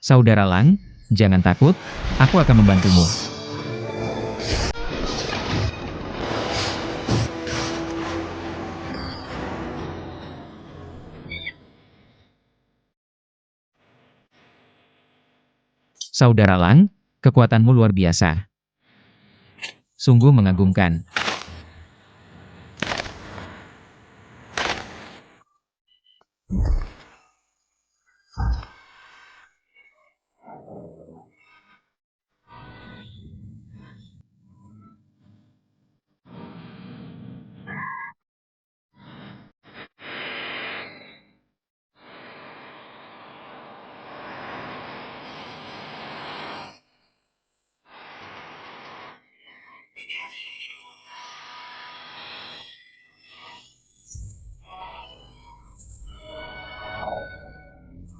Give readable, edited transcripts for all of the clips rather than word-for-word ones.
Saudara Lang, jangan takut, aku akan membantumu. Saudara Lang, kekuatanmu luar biasa. Sungguh mengagumkan.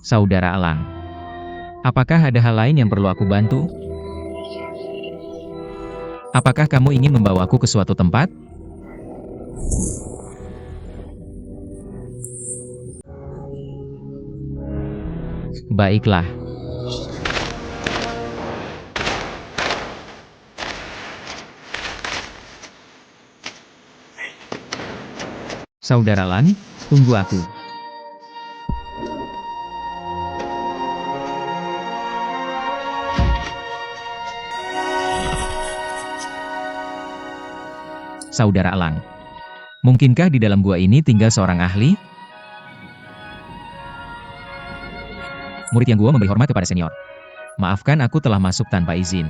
Saudara Lang, apakah ada hal lain yang perlu aku bantu? Apakah kamu ingin membawaku ke suatu tempat? Baiklah. Saudara Lang, tunggu aku. Saudara Lang, mungkinkah di dalam gua ini tinggal seorang ahli? Murid yang gua memberi hormat kepada senior. Maafkan aku telah masuk tanpa izin.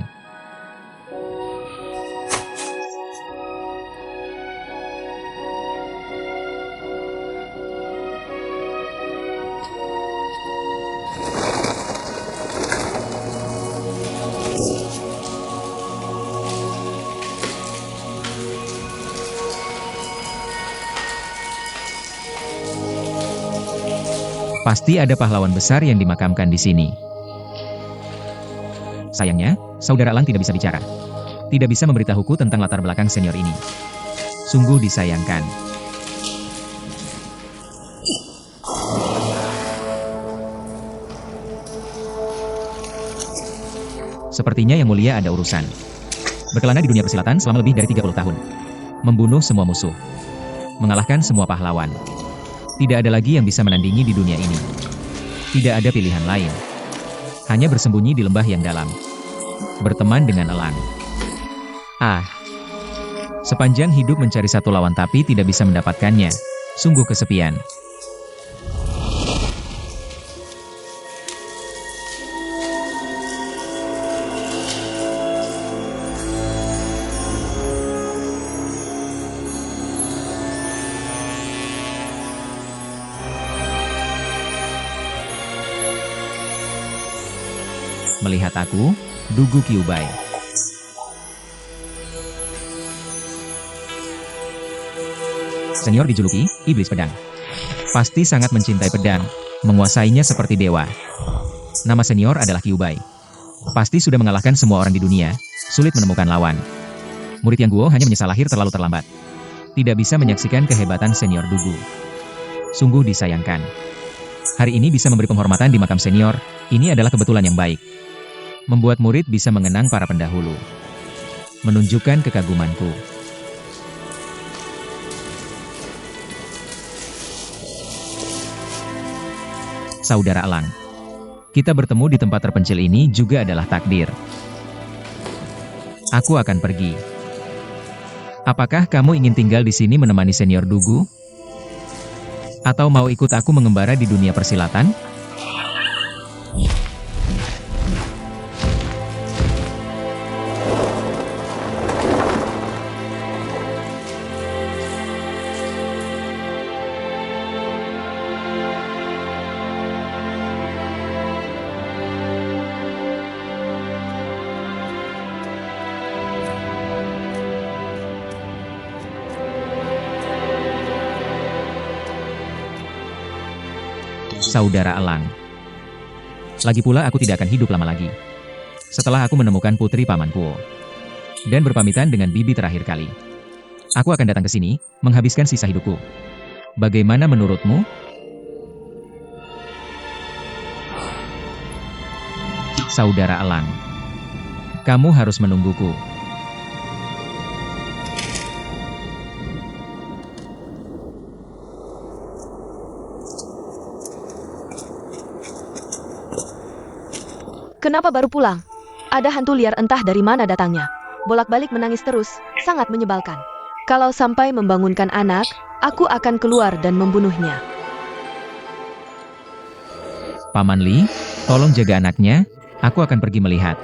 Pasti ada pahlawan besar yang dimakamkan di sini. Sayangnya, Saudara Lang tidak bisa bicara. Tidak bisa memberitahuku tentang latar belakang senior ini. Sungguh disayangkan. Sepertinya Yang Mulia ada urusan. Berkelana di dunia persilatan selama lebih dari 30 tahun. Membunuh semua musuh. Mengalahkan semua pahlawan. Tidak ada lagi yang bisa menandingi di dunia ini. Tidak ada pilihan lain. Hanya bersembunyi di lembah yang dalam. Berteman dengan elang. Sepanjang hidup mencari satu lawan tapi tidak bisa mendapatkannya. Sungguh kesepian. Melihat aku, Dugu Kyuubai. Senior dijuluki Iblis Pedang. Pasti sangat mencintai pedang, menguasainya seperti dewa. Nama senior adalah Kyuubai. Pasti sudah mengalahkan semua orang di dunia, sulit menemukan lawan. Murid Yang Guo hanya menyesal lahir terlalu terlambat. Tidak bisa menyaksikan kehebatan senior Dugu. Sungguh disayangkan. Hari ini bisa memberi penghormatan di makam senior, ini adalah kebetulan yang baik. Membuat murid bisa mengenang para pendahulu. Menunjukkan kekagumanku. Saudara Lang, kita bertemu di tempat terpencil ini juga adalah takdir. Aku akan pergi. Apakah kamu ingin tinggal di sini menemani senior Dugu? Atau mau ikut aku mengembara di dunia persilatan? Saudara Elang. Lagi pula aku tidak akan hidup lama lagi. Setelah aku menemukan putri pamanku. Dan berpamitan dengan bibi terakhir kali. Aku akan datang ke sini, menghabiskan sisa hidupku. Bagaimana menurutmu? Saudara Elang. Kamu harus menungguku. Kenapa baru pulang? Ada hantu liar entah dari mana datangnya. Bolak-balik menangis terus, sangat menyebalkan. Kalau sampai membangunkan anak, aku akan keluar dan membunuhnya. Paman Li, tolong jaga anaknya, aku akan pergi melihat.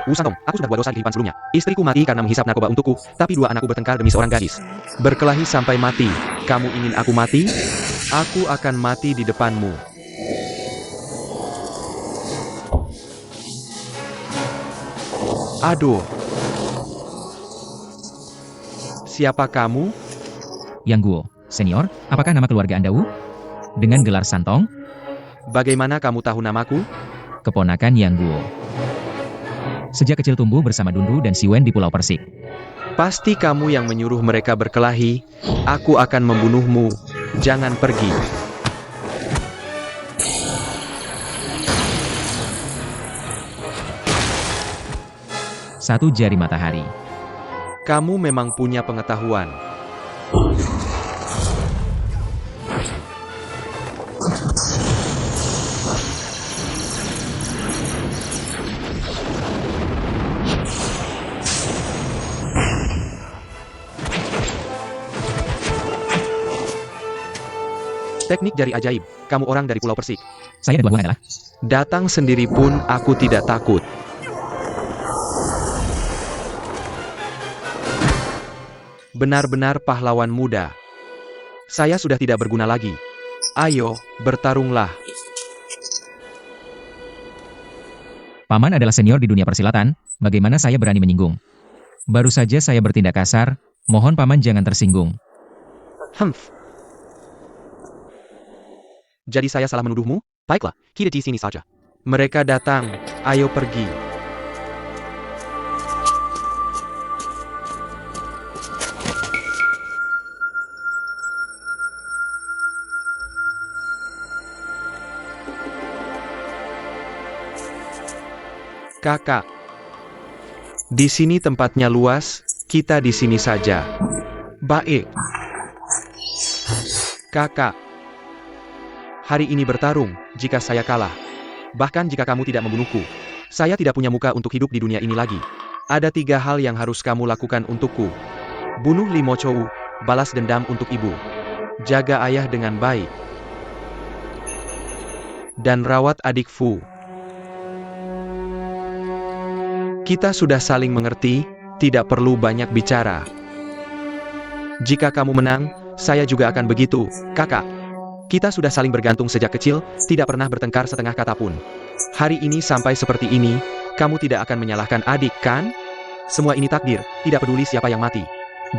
Wusatong, aku sudah buat dosa di kehidupan sebelumnya. Istriku mati karena menghisap narkoba untukku, tapi 2 anakku bertengkar demi seorang gadis. Berkelahi sampai mati. Kamu ingin aku mati? Aku akan mati di depanmu. Aduh. Siapa kamu? Yang Guo, senior, apakah nama keluarga Anda Wu? Dengan gelar Santong? Bagaimana kamu tahu namaku? Keponakan Yang Guo. Sejak kecil tumbuh bersama Dunru dan Siwen di Pulau Persik. Pasti kamu yang menyuruh mereka berkelahi. Aku akan membunuhmu. Jangan pergi. Satu jari matahari. Kamu memang punya pengetahuan. Teknik jari ajaib. Kamu orang dari Pulau Persik. Saya dan buah adalah. Datang sendiri pun aku tidak takut. Benar-benar pahlawan muda. Saya sudah tidak berguna lagi. Ayo, bertarunglah. Paman adalah senior di dunia persilatan, bagaimana saya berani menyinggung? Baru saja saya bertindak kasar, mohon paman jangan tersinggung. Jadi saya salah menuduhmu? Baiklah, kita di sini saja. Mereka datang, ayo pergi. Kakak. Di sini tempatnya luas, kita di sini saja. Baik. Kakak. Hari ini bertarung, jika saya kalah. Bahkan jika kamu tidak membunuhku. Saya tidak punya muka untuk hidup di dunia ini lagi. Ada 3 hal yang harus kamu lakukan untukku. Bunuh Limo Chou, balas dendam untuk ibu. Jaga ayah dengan baik. Dan rawat adik Fu. Kita sudah saling mengerti, tidak perlu banyak bicara. Jika kamu menang, saya juga akan begitu, kakak. Kita sudah saling bergantung sejak kecil, tidak pernah bertengkar setengah kata pun. Hari ini sampai seperti ini, kamu tidak akan menyalahkan adik, kan? Semua ini takdir, tidak peduli siapa yang mati.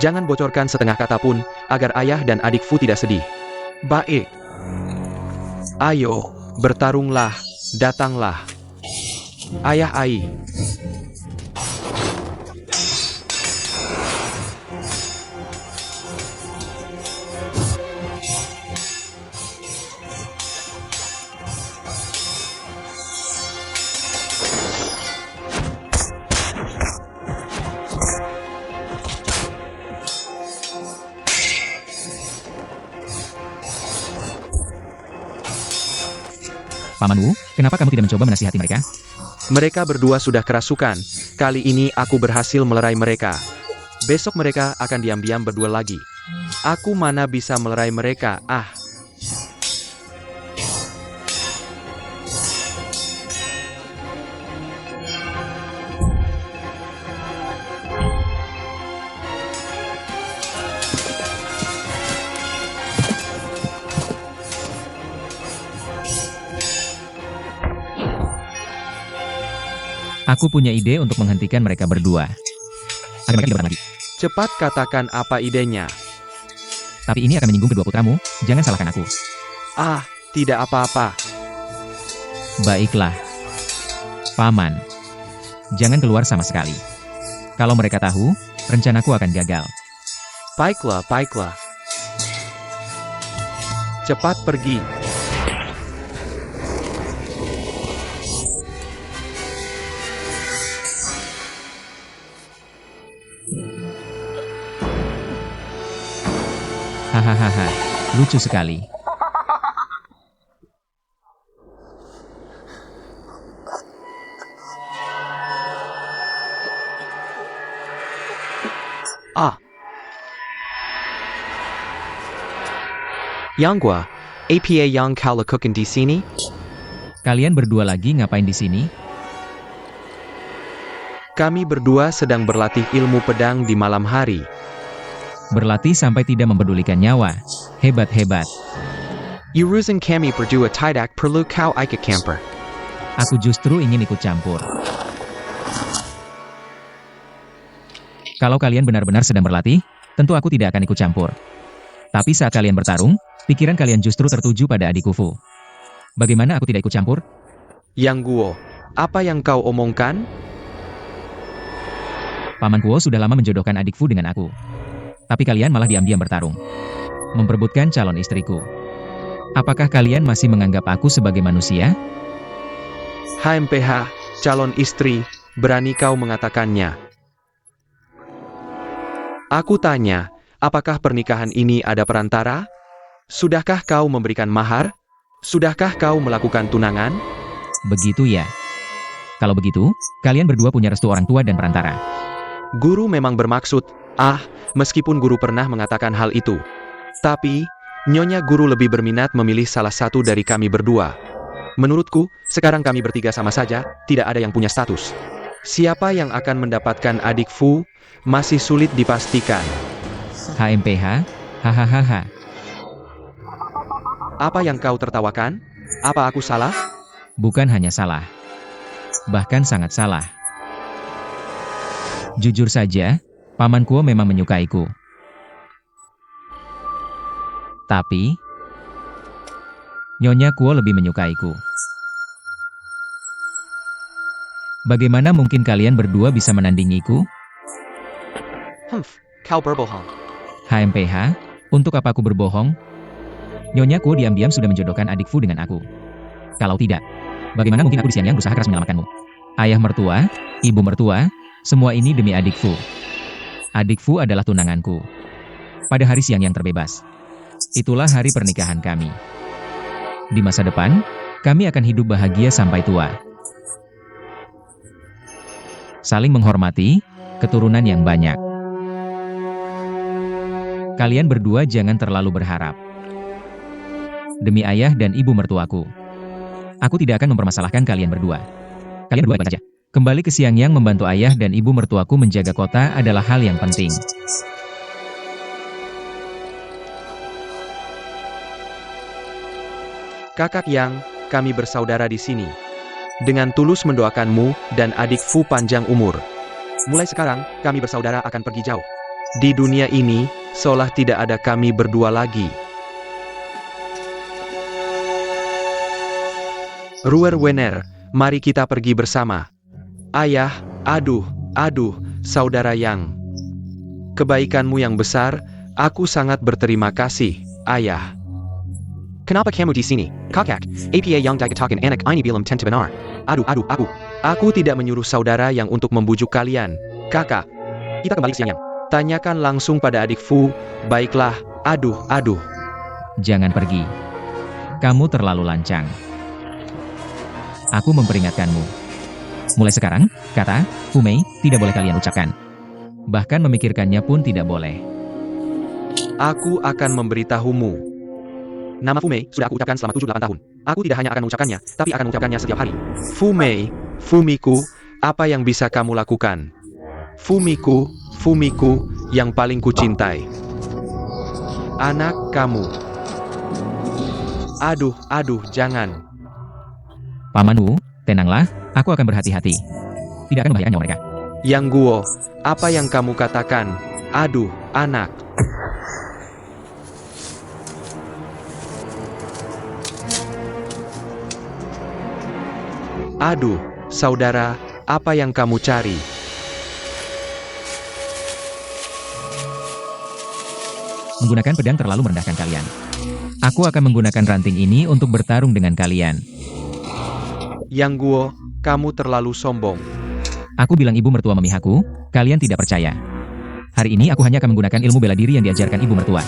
Jangan bocorkan setengah kata pun, agar ayah dan adik Fu tidak sedih. Baik. Ayo, bertarunglah, datanglah. Ayah Ai. Paman Wu, kenapa kamu tidak mencoba menasihati mereka? Mereka berdua sudah kerasukan. Kali ini aku berhasil melerai mereka. Besok mereka akan diam-diam berdua lagi. Aku mana bisa melerai mereka, Aku punya ide untuk menghentikan mereka berdua. Agar mereka tidak lagi. Cepat katakan apa idenya. Tapi ini akan menyinggung kedua putramu, jangan salahkan aku. Tidak apa-apa. Baiklah. Paman. Jangan keluar sama sekali. Kalau mereka tahu, rencanaku akan gagal. Baiklah. Cepat pergi. Hahaha, lucu sekali. Ah. Yang gua, apa yang kau lakukan di sini? Kalian berdua lagi ngapain di sini? Kami berdua sedang berlatih ilmu pedang di malam hari. Berlatih sampai tidak mempedulikan nyawa. Hebat-hebat. Urusan kami berdua tidak perlu kau ikut camper. Aku justru ingin ikut campur. Kalau kalian benar-benar sedang berlatih, tentu aku tidak akan ikut campur. Tapi saat kalian bertarung, pikiran kalian justru tertuju pada adikku Fu. Bagaimana aku tidak ikut campur? Yang Guo, apa yang kau omongkan? Paman Kuo sudah lama menjodohkan adik Fu dengan aku. Tapi kalian malah diam-diam bertarung. Memperebutkan calon istriku. Apakah kalian masih menganggap aku sebagai manusia? HMPH, calon istri, berani kau mengatakannya. Aku tanya, apakah pernikahan ini ada perantara? Sudahkah kau memberikan mahar? Sudahkah kau melakukan tunangan? Begitu ya. Kalau begitu, kalian berdua punya restu orang tua dan perantara. Guru memang bermaksud, meskipun guru pernah mengatakan hal itu. Tapi, Nyonya Guru lebih berminat memilih salah satu dari kami berdua. Menurutku, sekarang kami bertiga sama saja, tidak ada yang punya status. Siapa yang akan mendapatkan adik Fu, masih sulit dipastikan. HMPH, hahaha. Apa yang kau tertawakan? Apa aku salah? Bukan hanya salah. Bahkan sangat salah. Jujur saja, Paman Kuo memang menyukaiku. Tapi, Nyonya Kuo lebih menyukaiku. Bagaimana mungkin kalian berdua bisa menandingiku? Kau berbohong. HMPH, untuk apa aku berbohong? Nyonya Kuo diam-diam sudah menjodohkan adik Fu dengan aku. Kalau tidak, bagaimana mungkin aku di siang yang berusaha keras menyelamatkanmu? Ayah mertua, ibu mertua, semua ini demi adik Fu. Adik Fu adalah tunanganku. Pada hari siang yang terbebas. Itulah hari pernikahan kami. Di masa depan, kami akan hidup bahagia sampai tua. Saling menghormati, keturunan yang banyak. Kalian berdua jangan terlalu berharap. Demi ayah dan ibu mertuaku. Aku tidak akan mempermasalahkan kalian berdua. Kalian berdua baik saja. Kembali ke Xiangyang membantu ayah dan ibu mertuaku menjaga kota adalah hal yang penting. Kakak Yang, kami bersaudara di sini. Dengan tulus mendoakanmu dan adik Fu panjang umur. Mulai sekarang, kami bersaudara akan pergi jauh. Di dunia ini, seolah tidak ada kami berdua lagi. Ruer Wener, mari kita pergi bersama. Ayah, aduh, saudara Yang. Kebaikanmu yang besar, aku sangat berterima kasih, ayah. Kenapa kamu di sini, kakak? Apa yang dikatakan anak ini belum tentu benar. Aku tidak menyuruh saudara Yang untuk membujuk kalian, kakak. Kita kembali ke Xiangyang. Tanyakan langsung pada adik Fu, baiklah, aduh. Jangan pergi. Kamu terlalu lancang. Aku memperingatkanmu. Mulai sekarang, kata Fu Mei tidak boleh kalian ucapkan. Bahkan memikirkannya pun tidak boleh. Aku akan memberitahumu. Nama Fu Mei sudah aku ucapkan selama 7-8 tahun. Aku tidak hanya akan mengucapkannya, tapi akan mengucapkannya setiap hari. Fu Mei, Fumiku, apa yang bisa kamu lakukan? Fumiku, yang paling kucintai. Anak kamu. Aduh, jangan. Paman Wu, tenanglah, aku akan berhati-hati. Tidak akan membahayakan nyawa mereka. Yang Guo, apa yang kamu katakan? Aduh, anak. Aduh, saudara, apa yang kamu cari? Menggunakan pedang terlalu merendahkan kalian. Aku akan menggunakan ranting ini untuk bertarung dengan kalian. Yang Guo, kamu terlalu sombong. Aku bilang ibu mertua memihakku, kalian tidak percaya. Hari ini aku hanya akan menggunakan ilmu bela diri yang diajarkan ibu mertua.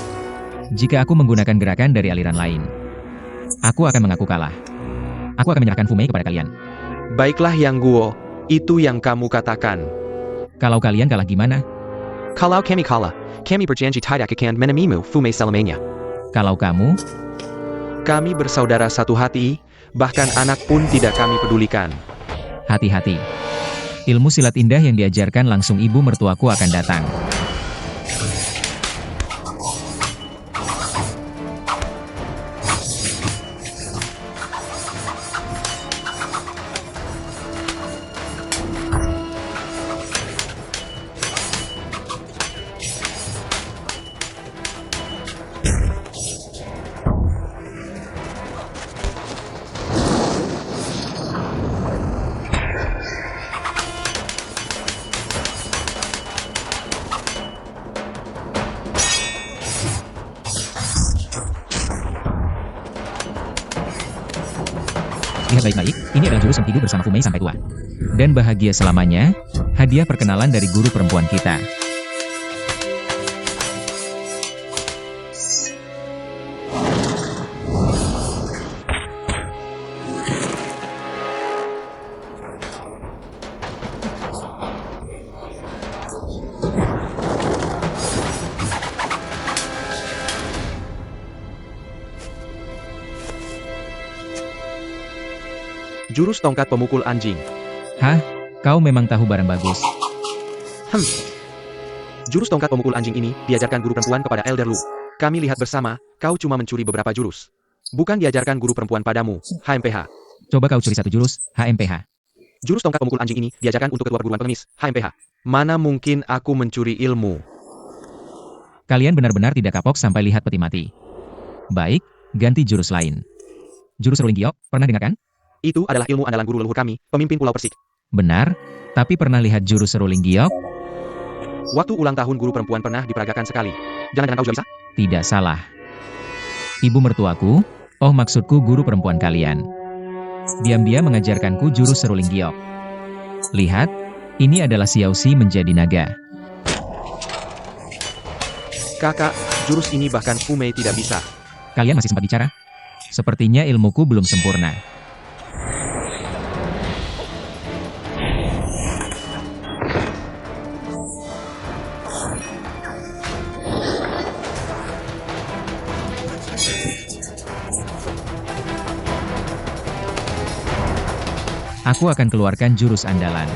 Jika aku menggunakan gerakan dari aliran lain, aku akan mengaku kalah. Aku akan menyerahkan Fumei kepada kalian. Baiklah Yang Guo, itu yang kamu katakan. Kalau kalian kalah gimana? Kalau kami kalah, kami berjanji tidak akan menemuimu Fumei selamanya. Kalau kamu, Kami bersaudara satu hati, bahkan anak pun tidak kami pedulikan. hati-hati. Ilmu silat indah yang diajarkan langsung ibu mertuaku akan datang. Lihat baik-baik, ini adalah jurus yang hidup bersama Fumei sampai tua. Dan bahagia selamanya, hadiah perkenalan dari guru perempuan kita. Jurus tongkat pemukul anjing. Hah? Kau memang tahu barang bagus. Jurus tongkat pemukul anjing ini diajarkan guru perempuan kepada Elder Lu. Kami lihat bersama, kau cuma mencuri beberapa jurus. Bukan diajarkan guru perempuan padamu, HMPH. Coba kau curi satu jurus, HMPH. Jurus tongkat pemukul anjing ini diajarkan untuk kedua perguruan pengemis, HMPH. Mana mungkin aku mencuri ilmu? Kalian benar-benar tidak kapok sampai lihat peti mati. Baik, ganti jurus lain. Jurus Ruling Giok, pernah dengar kan? Itu adalah ilmu andalan guru leluhur kami, pemimpin Pulau Persik. Benar, tapi pernah lihat jurus Ruling Giok? Waktu ulang tahun guru perempuan pernah diperagakan sekali. Jangan-jangan kau juga bisa? Tidak salah. Ibu mertuaku, oh maksudku guru perempuan kalian. Diam-diam mengajarkanku jurus Ruling Giok. Lihat, ini adalah Xiao Xi menjadi naga. Kakak, jurus ini bahkan Fumei tidak bisa. Kalian masih sempat bicara? Sepertinya ilmuku belum sempurna. Aku akan keluarkan jurus andalan.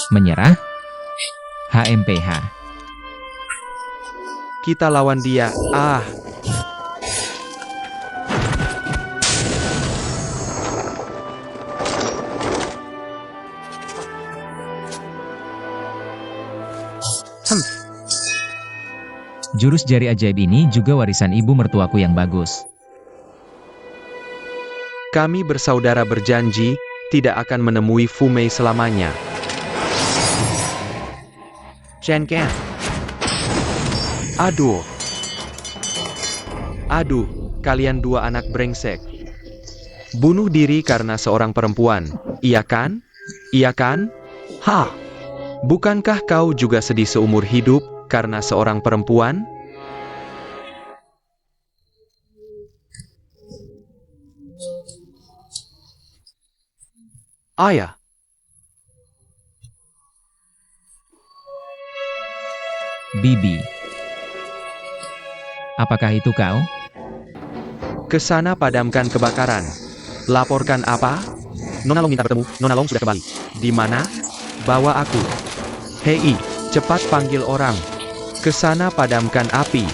Menyerah? HMPH. Kita lawan dia, Jurus jari ajaib ini juga warisan ibu mertuaku yang bagus. Kami bersaudara berjanji, tidak akan menemui Fumei selamanya. Chen Ken. Aduh, kalian dua anak brengsek. Bunuh diri karena seorang perempuan, iya kan? Iya kan? Ha! Bukankah kau juga sedih seumur hidup karena seorang perempuan? Ayah. Bibi. Apakah itu kau? Kesana padamkan kebakaran. Laporkan apa? Nona Long minta bertemu, Nona Long sudah kembali. Di mana? Bawa aku. Hei, cepat panggil orang. Kesana padamkan api.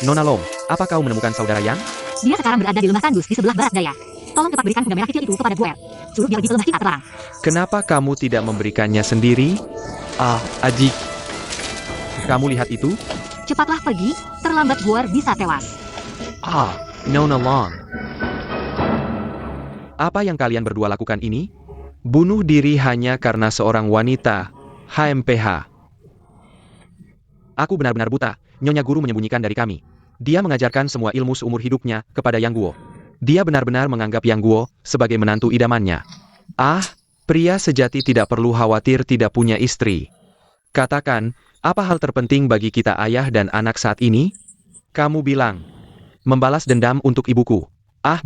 Nona Long, apa kau menemukan saudara Yang? Dia sekarang berada di lemah tandus di sebelah barat daya. Tolong cepat berikan kuda merah kecil itu kepada Buel. Suruh dia lebih lemah kita terlarang. Kenapa kamu tidak memberikannya sendiri? Adik. Kamu lihat itu? Cepatlah pergi, terlambat Guar bisa tewas. Nona Long. Apa yang kalian berdua lakukan ini? Bunuh diri hanya karena seorang wanita. HMPH. Aku benar-benar buta. Nyonya Guru menyembunyikan dari kami. Dia mengajarkan semua ilmu seumur hidupnya kepada Yang Guo. Dia benar-benar menganggap Yang Guo sebagai menantu idamannya. Pria sejati tidak perlu khawatir tidak punya istri. Katakan, apa hal terpenting bagi kita ayah dan anak saat ini? Kamu bilang, membalas dendam untuk ibuku.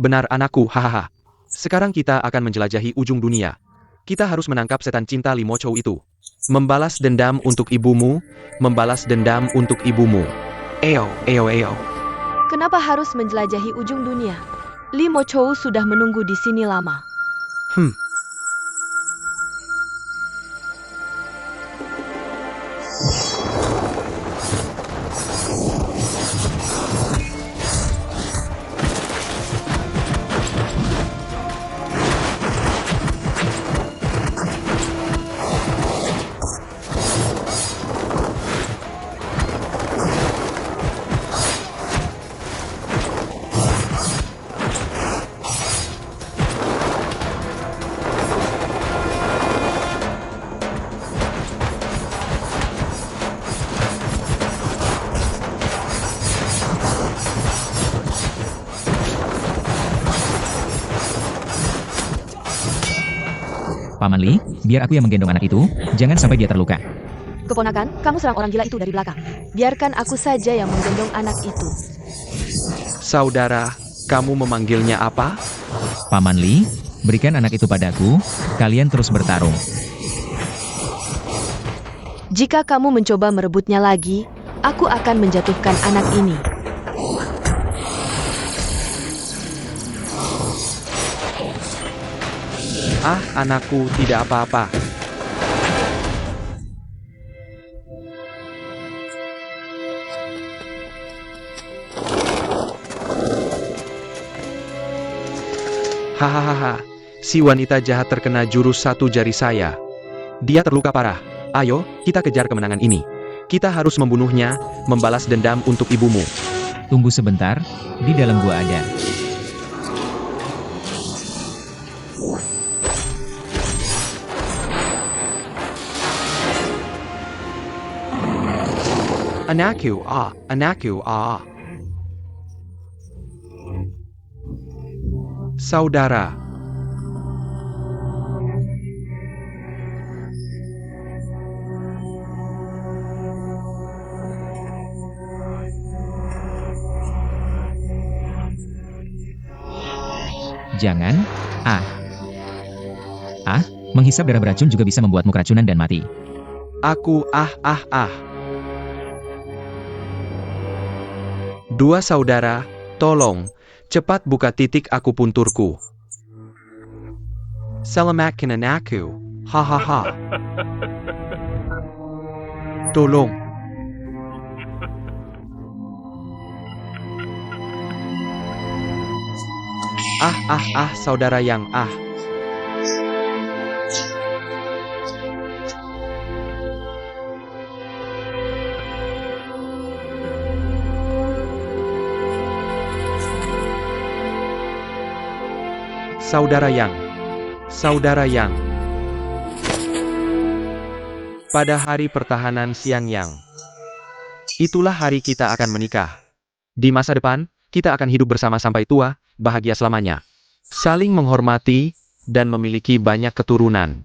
Benar anakku, hahaha. Sekarang kita akan menjelajahi ujung dunia. Kita harus menangkap setan cinta Li Mo Chou itu. Membalas dendam untuk ibumu, membalas dendam untuk ibumu. Eo. Kenapa harus menjelajahi ujung dunia? Li Mo Chou sudah menunggu di sini lama. Paman Li, biar aku yang menggendong anak itu, jangan sampai dia terluka. Keponakan, kamu serang orang gila itu dari belakang. Biarkan aku saja yang menggendong anak itu. Saudara, kamu memanggilnya apa? Paman Li, berikan anak itu padaku, kalian terus bertarung. Jika kamu mencoba merebutnya lagi, aku akan menjatuhkan anak ini. Anakku tidak apa-apa. Hahaha, si wanita jahat terkena jurus satu jari saya. Dia terluka parah. Ayo, kita kejar kemenangan ini. Kita harus membunuhnya, membalas dendam untuk ibumu. Tunggu sebentar, di dalam gua ada. Anakku. Saudara. Jangan, menghisap darah beracun juga bisa membuatmu keracunan dan mati. Aku Dua saudara, tolong, cepat buka titik akupunturku. Selamatkan anakku, hahaha. Tolong. Saudara yang Saudara yang. Pada hari pertahanan Siang Yang. Itulah hari kita akan menikah. Di masa depan, kita akan hidup bersama sampai tua, bahagia selamanya. Saling menghormati, dan memiliki banyak keturunan.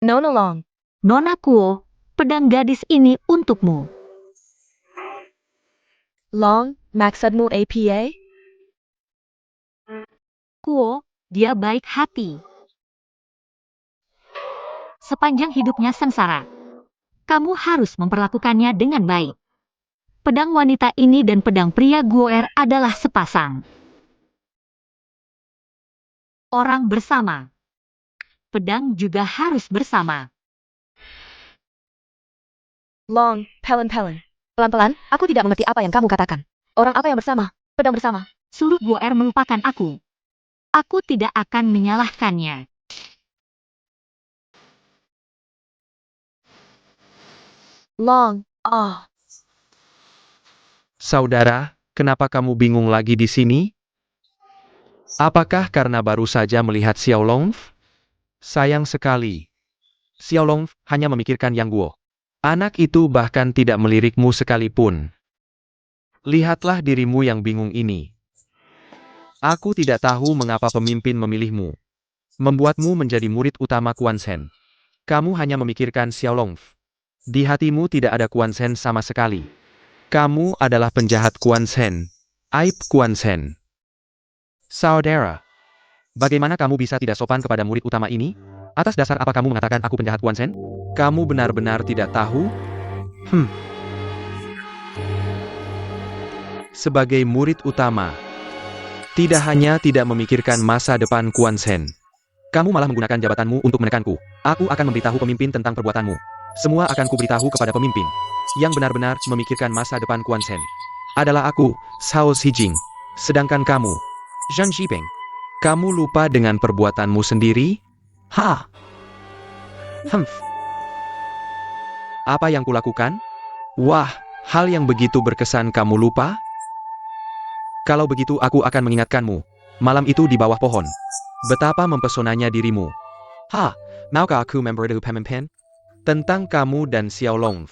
Nona Long. Nona Kuo, pedang gadis ini untukmu. Long, maksudmu apa? Kuo, dia baik hati. Sepanjang hidupnya sengsara, kamu harus memperlakukannya dengan baik. Pedang wanita ini dan pedang pria Guoer adalah sepasang orang bersama. Pedang juga harus bersama. Long, pelan-pelan. Pelan-pelan, aku tidak mengerti apa yang kamu katakan. Orang apa yang bersama? Pedang bersama. Suruh Guoer melupakan aku. Aku tidak akan menyalahkannya. Long, oh. Saudara, kenapa kamu bingung lagi di sini? Apakah karena baru saja melihat Xiaolong? Sayang sekali. Xiaolong hanya memikirkan Yang Guo. Anak itu bahkan tidak melirikmu sekalipun. Lihatlah dirimu yang bingung ini. Aku tidak tahu mengapa pemimpin memilihmu. Membuatmu menjadi murid utama Quan Shen. Kamu hanya memikirkan Xiaolong. Di hatimu tidak ada Quan Shen sama sekali. Kamu adalah penjahat Quan Shen. Aib Quan Shen. Saudara, bagaimana kamu bisa tidak sopan kepada murid utama ini? Atas dasar apa kamu mengatakan aku penjahat Quan Shen? Kamu benar-benar tidak tahu? Sebagai murid utama, tidak hanya tidak memikirkan masa depan Quan Shen, kamu malah menggunakan jabatanmu untuk menekanku. Aku akan memberitahu pemimpin tentang perbuatanmu. Semua akan kuberitahu kepada pemimpin. Yang benar-benar memikirkan masa depan Quan Shen adalah aku, Cao Xijing. Sedangkan kamu, Zhang Zhiping, kamu lupa dengan perbuatanmu sendiri? Ha! Apa yang kulakukan? Wah, hal yang begitu berkesan kamu lupa? Kalau begitu aku akan mengingatkanmu. Malam itu di bawah pohon. Betapa mempesonanya dirimu. Ha! Maukah aku memberitahu pemimpin? Tentang kamu dan Xiaolong.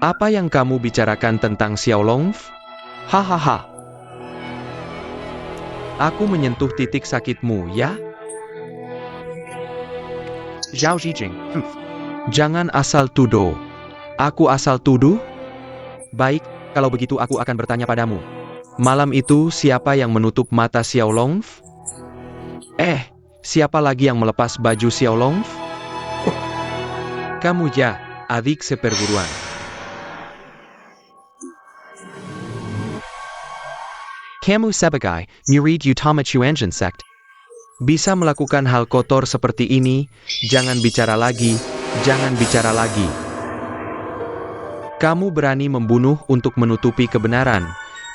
Apa yang kamu bicarakan tentang Xiaolong? Hahaha. Aku menyentuh titik sakitmu, ya? Zhao Zhijing. Jangan asal tuduh. Aku asal tuduh? Baik, kalau begitu aku akan bertanya padamu. Malam itu siapa yang menutup mata Xiaolong? Siapa lagi yang melepas baju Xiaolong? Kamu ya, adik seperguruan. Kamu sebagai murid utama Chuanjin Sect bisa melakukan hal kotor seperti ini. Jangan bicara lagi, jangan bicara lagi. Kamu berani membunuh untuk menutupi kebenaran.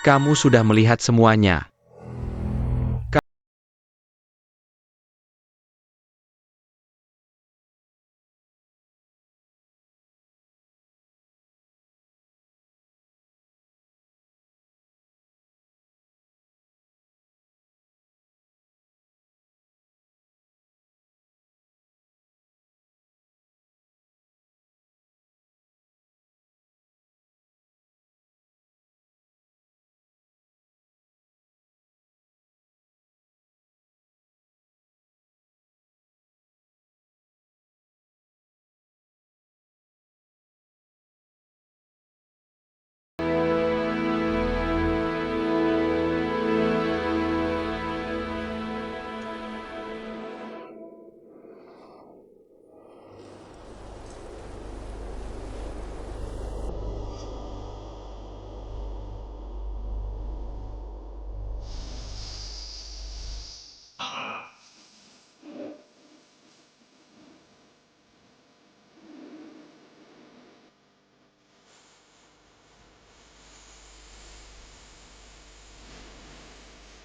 Kamu sudah melihat semuanya.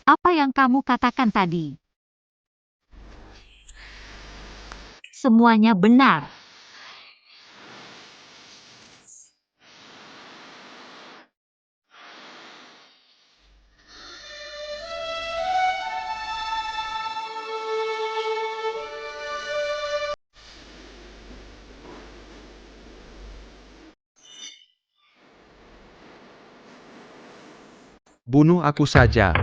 Apa yang kamu katakan tadi? Semuanya benar. Bunuh aku saja.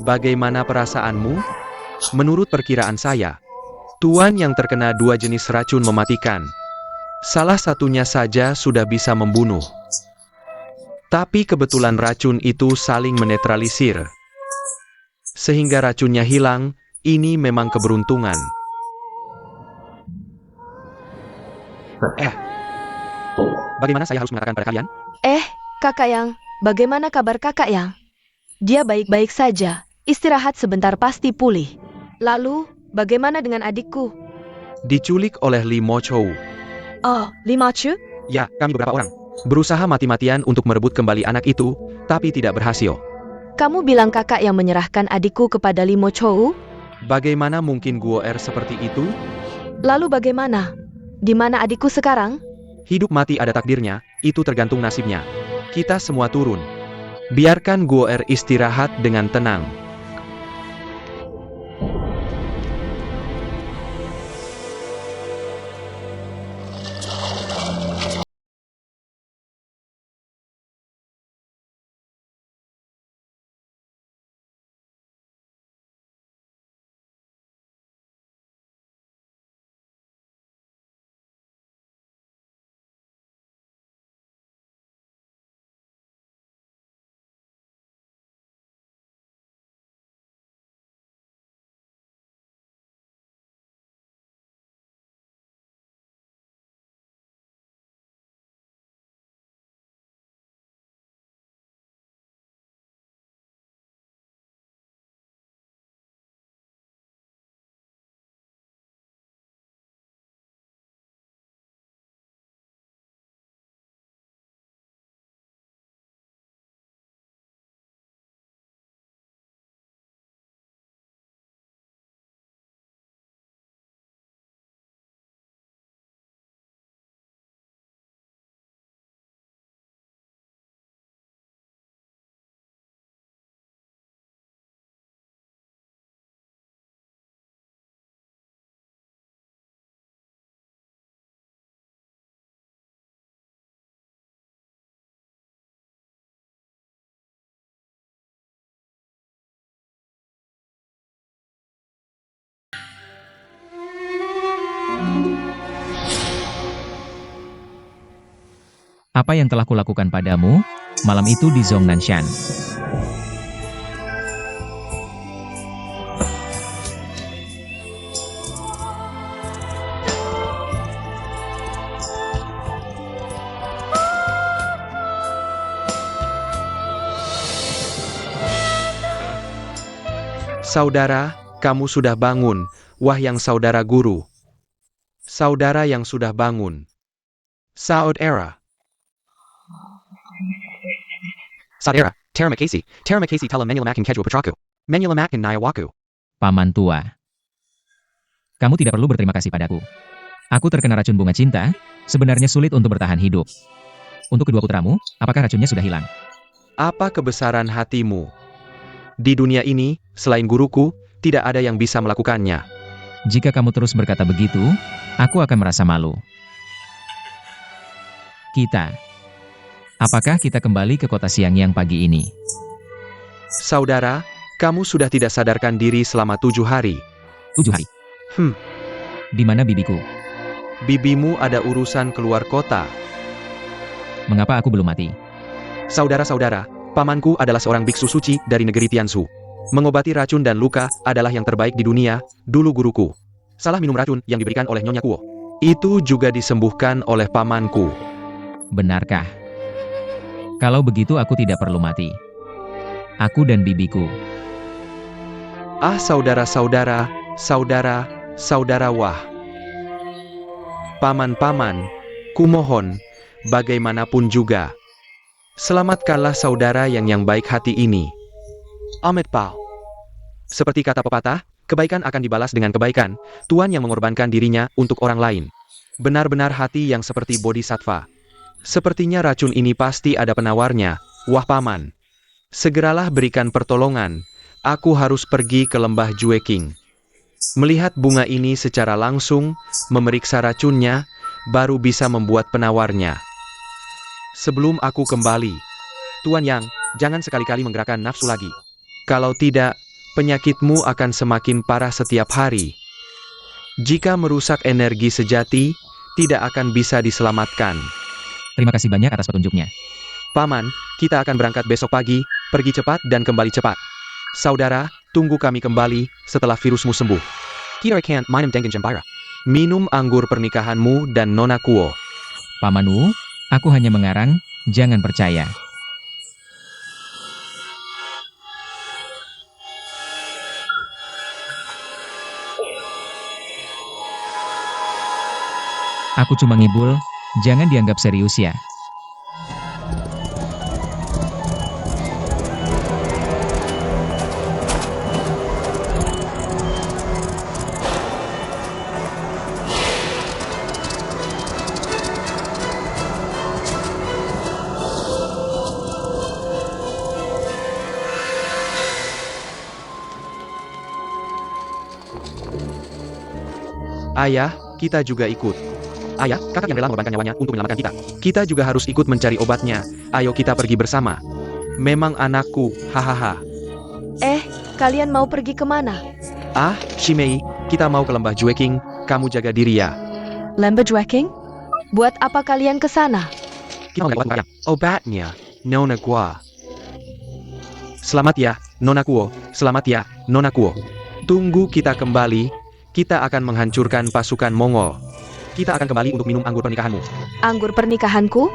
Bagaimana perasaanmu? Menurut perkiraan saya, Tuan yang terkena 2 jenis racun mematikan. Salah satunya saja sudah bisa membunuh. Tapi kebetulan racun itu saling menetralisir. Sehingga racunnya hilang, ini memang keberuntungan. Bagaimana saya harus mengatakan pada kalian? Kakak Yang, bagaimana kabar Kakak Yang? Dia baik-baik saja, istirahat sebentar pasti pulih. Lalu, bagaimana dengan adikku? Diculik oleh Li Mo Chou. Oh, Li Ma Chu? Ya, kami beberapa orang. Berusaha mati-matian untuk merebut kembali anak itu, tapi tidak berhasil. Kamu bilang kakak yang menyerahkan adikku kepada Li Mo Chou? Bagaimana mungkin Guo Er seperti itu? Lalu bagaimana? Di mana adikku sekarang? Hidup mati ada takdirnya, itu tergantung nasibnya. Kita semua turun. Biarkan Guo Er istirahat dengan tenang. Apa yang telah kulakukan padamu, malam itu di Zhongnanshan? Saudara, kamu sudah bangun, wah yang saudara guru. Saudara yang sudah bangun. Saudara. Saudara, Terima kasih telah menyelamatkan kedua putraku. Menyelamatkan nyawaku. Paman tua. Kamu tidak perlu berterima kasih padaku. Aku terkena racun bunga cinta, sebenarnya sulit untuk bertahan hidup. Untuk kedua putramu, apakah racunnya sudah hilang? Apa kebesaran hatimu? Di dunia ini, selain guruku, tidak ada yang bisa melakukannya. Jika kamu terus berkata begitu, aku akan merasa malu. Apakah kita kembali ke kota Xiangyang pagi ini? Saudara, kamu sudah tidak sadarkan diri selama 7 hari. 7 hari. Di mana bibiku? Bibimu ada urusan keluar kota. Mengapa aku belum mati? Saudara-saudara, pamanku adalah seorang biksu suci dari negeri Tiansu. Mengobati racun dan luka adalah yang terbaik di dunia, dulu guruku. Salah minum racun yang diberikan oleh Nyonya Kuo. Itu juga disembuhkan oleh pamanku. Benarkah? Kalau begitu aku tidak perlu mati. Aku dan bibiku. Ah saudara-saudara, saudara wah. Paman-paman, kumohon, bagaimanapun juga. Selamatkanlah saudara yang baik hati ini. Ahmed Pao. Seperti kata pepatah, kebaikan akan dibalas dengan kebaikan, Tuan yang mengorbankan dirinya untuk orang lain. Benar-benar hati yang seperti bodhisattva. Sepertinya racun ini pasti ada penawarnya, wah paman. Segeralah berikan pertolongan, aku harus pergi ke lembah Jueking. Melihat bunga ini secara langsung, memeriksa racunnya, baru bisa membuat penawarnya. Sebelum aku kembali, Tuan Yang, jangan sekali-kali menggerakkan nafsu lagi. Kalau tidak, penyakitmu akan semakin parah setiap hari. Jika merusak energi sejati, tidak akan bisa diselamatkan. Terima kasih banyak atas petunjuknya. Paman, kita akan berangkat besok pagi, pergi cepat dan kembali cepat. Saudara, tunggu kami kembali setelah virusmu sembuh. Kita akan minum dengan jembara. Minum anggur pernikahanmu dan Nona Kuo. Paman Wu, aku hanya mengarang, jangan percaya. Aku cuma ngibul, jangan dianggap serius ya. Ayah, kita juga ikut. Ayah, kakak yang rela mengorbankan nyawanya untuk menyelamatkan kita. Kita juga harus ikut mencari obatnya. Ayo kita pergi bersama. Memang anakku, hahaha. Kalian mau pergi kemana? Ah, Shimei, kita mau ke lembah Jueking, kamu jaga diri ya. Lembah Jueking? Buat apa kalian ke sana? Kita mau lewat obatnya, Nona Kuo. Selamat ya, Nona Kuo. Selamat ya, Nona Kuo. Tunggu kita kembali, kita akan menghancurkan pasukan Mongol. Kita akan kembali untuk minum anggur pernikahanmu. Anggur pernikahanku?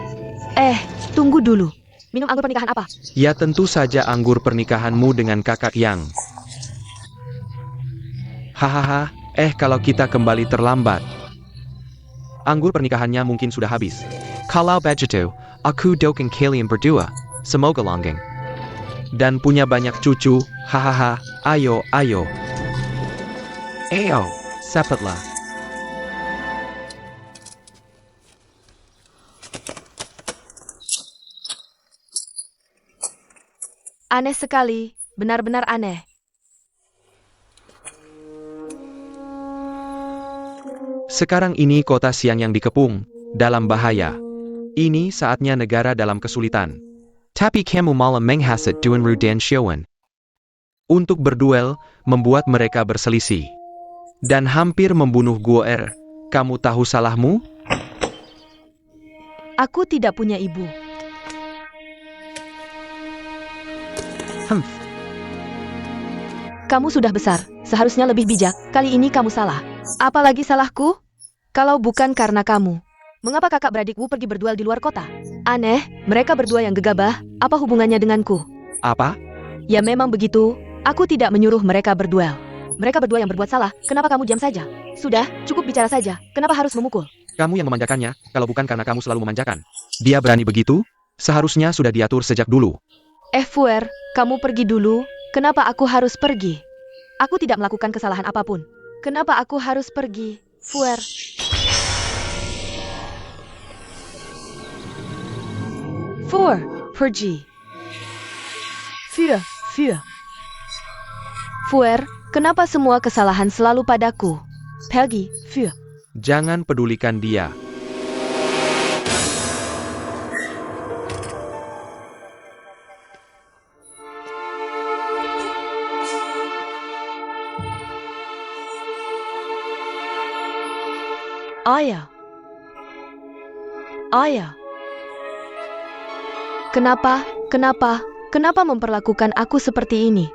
Tunggu dulu. Minum anggur pernikahan apa? Ya tentu saja anggur pernikahanmu dengan kakak Yang. Hahaha, kalau kita kembali terlambat. Anggur pernikahannya mungkin sudah habis. Kalau begitu, aku doakan kalian berdua. Semoga langgeng. Dan punya banyak cucu, hahaha, ayo. Cepatlah. Aneh sekali, benar-benar aneh. Sekarang ini kota Xiangyang dikepung, dalam bahaya. Ini saatnya negara dalam kesulitan. Tapi kamu malah menghasut Duan Ru dan Xiaowen. Untuk berduel, membuat mereka berselisih. Dan hampir membunuh Guo'er. Kamu tahu salahmu? Aku tidak punya ibu. Kamu sudah besar, seharusnya lebih bijak. Kali ini kamu salah. Apalagi salahku? Kalau bukan karena kamu. Mengapa kakak beradik Wu pergi berduel di luar kota? Aneh, mereka berdua yang gegabah, apa hubungannya denganku? Apa? Ya memang begitu, aku tidak menyuruh mereka berduel. Mereka berdua yang berbuat salah, kenapa kamu diam saja? Sudah, cukup bicara saja, kenapa harus memukul? Kamu yang memanjakannya, kalau bukan karena kamu selalu memanjakan. Dia berani begitu? Seharusnya sudah diatur sejak dulu. Fuer, kamu pergi dulu, kenapa aku harus pergi? Aku tidak melakukan kesalahan apapun. Kenapa aku harus pergi, Fuer? Fuer, pergi. Fuer. Fuer, kenapa semua kesalahan selalu padaku? Pergi, Fuer. Jangan pedulikan dia. Ayah. Ayah. Kenapa memperlakukan aku seperti ini?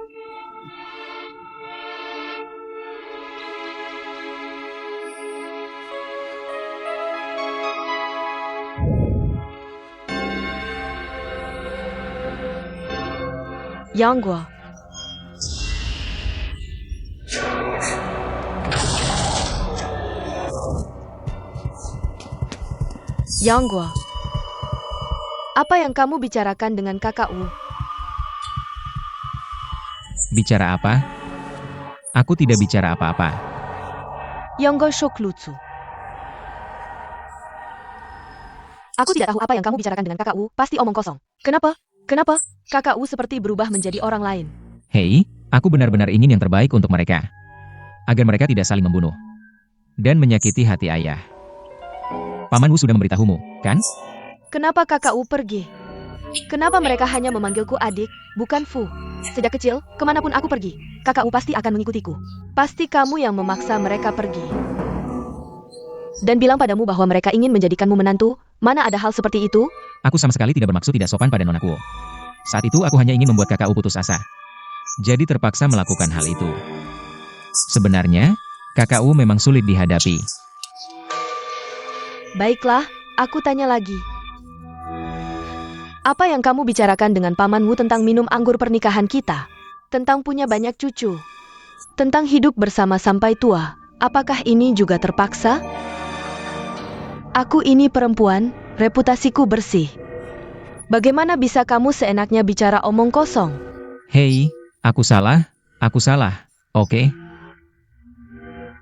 Yang Guo. Yang Guo. Apa yang kamu bicarakan dengan kakak Wu? Bicara apa? Aku tidak bicara apa-apa. Yang Guo Shok Lutsu. Aku tidak tahu apa yang kamu bicarakan dengan kakak Wu, pasti omong kosong. Kenapa? Kakak Wu seperti berubah menjadi orang lain. Hei, aku benar-benar ingin yang terbaik untuk mereka. Agar mereka tidak saling membunuh. Dan menyakiti hati ayah. Paman Wu sudah memberitahumu, kan? Kenapa kakak Wu pergi? Kenapa mereka hanya memanggilku adik, bukan Fu? Sejak kecil, kemanapun aku pergi, kakak Wu pasti akan mengikutiku. Pasti kamu yang memaksa mereka pergi. Dan bilang padamu bahwa mereka ingin menjadikanmu menantu, mana ada hal seperti itu? Aku sama sekali tidak bermaksud tidak sopan pada nonaku. Saat itu aku hanya ingin membuat kakak Wu putus asa. Jadi terpaksa melakukan hal itu. Sebenarnya, kakak Wu memang sulit dihadapi. Baiklah, aku tanya lagi. Apa yang kamu bicarakan dengan Paman Wu tentang minum anggur pernikahan kita? Tentang punya banyak cucu? Tentang hidup bersama sampai tua? Apakah ini juga terpaksa? Aku ini perempuan, reputasiku bersih. Bagaimana bisa kamu seenaknya bicara omong kosong? Hei, aku salah, oke?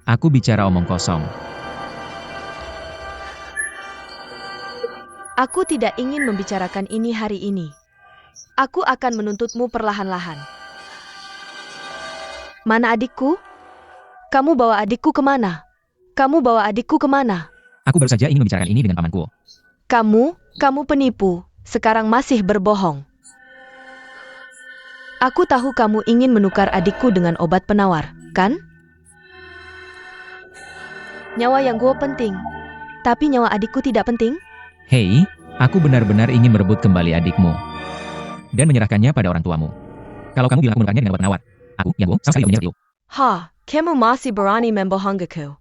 Aku bicara omong kosong. Aku tidak ingin membicarakan ini hari ini. Aku akan menuntutmu perlahan-lahan. Mana adikku? Kamu bawa adikku kemana? Aku baru saja ingin membicarakan ini dengan pamanku. Kamu penipu. Sekarang masih berbohong. Aku tahu kamu ingin menukar adikku dengan obat penawar, kan? Nyawa yang gue penting. Tapi nyawa adikku tidak penting? Hei, aku benar-benar ingin merebut kembali adikmu. Dan menyerahkannya pada orang tuamu. Kalau kamu bilang aku menukarnya dengan obat penawar, aku, yang gue, sama sekali menyerah you. Ha, kamu masih berani membohongku.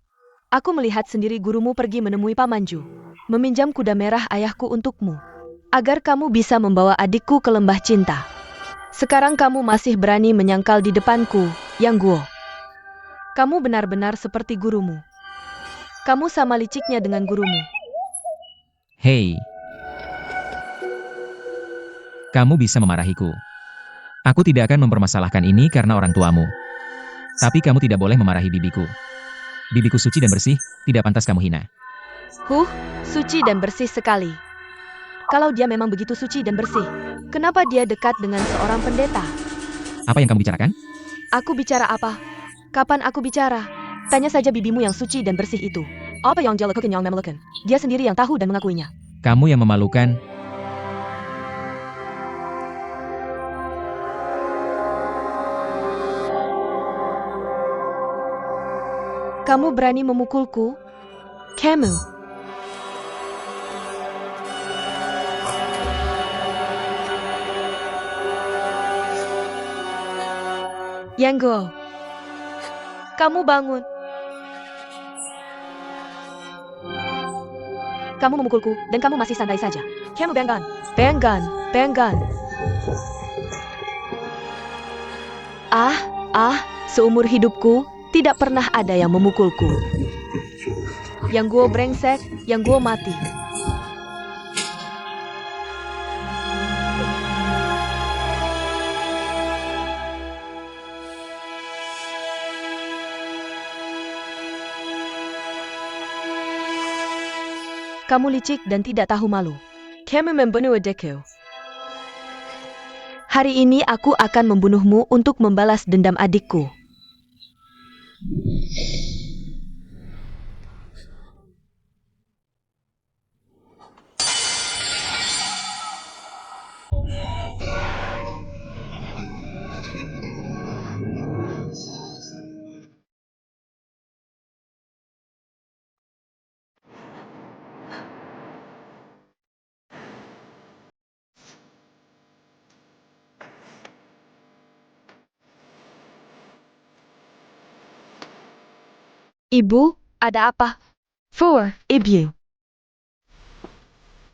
Aku melihat sendiri gurumu pergi menemui Pamanju. Meminjam kuda merah ayahku untukmu. Agar kamu bisa membawa adikku ke lembah cinta. Sekarang kamu masih berani menyangkal di depanku, Yang Guo. Kamu benar-benar seperti gurumu. Kamu sama liciknya dengan gurumu. Hei. Kamu bisa memarahiku. Aku tidak akan mempermasalahkan ini karena orang tuamu. Tapi kamu tidak boleh memarahi bibiku. Bibiku suci dan bersih, tidak pantas kamu hina. Suci dan bersih sekali. Kalau dia memang begitu suci dan bersih, kenapa dia dekat dengan seorang pendeta? Apa yang kamu bicarakan? Aku bicara apa? Kapan aku bicara? Tanya saja bibimu yang suci dan bersih itu. Apa yang dia lakukan yang memalukan? Dia sendiri yang tahu dan mengakuinya. Kamu yang memalukan. Kamu berani memukulku? Kamu. Yang Guo. Kamu bangun. Kamu memukulku, dan kamu masih santai saja. Kamu banggan. Seumur hidupku, tidak pernah ada yang memukulku. Yang Guo brengsek, yang Guo mati. Kamu licik dan tidak tahu malu. Kamu membunuh adikku. Hari ini aku akan membunuhmu untuk membalas dendam adikku. Ibu, ada apa? Fuer, ibu.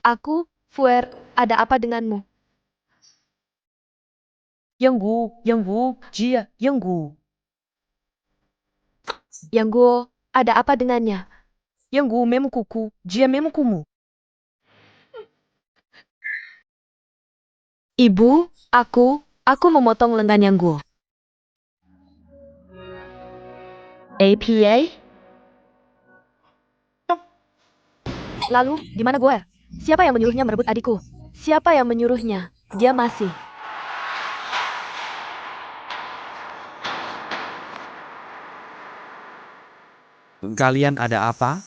Aku, Fuer, ada apa denganmu? Yang Gu, Jia, Yang Gu. Yang Guo, ada apa dengannya? Yang Gu mesmo kuku, Jia mesmo kumu. Ibu, aku memotong lengan Yang Guo. APA? Lalu, di mana Guer? Siapa yang menyuruhnya merebut adikku? Siapa yang menyuruhnya? Dia masih. Kalian ada apa?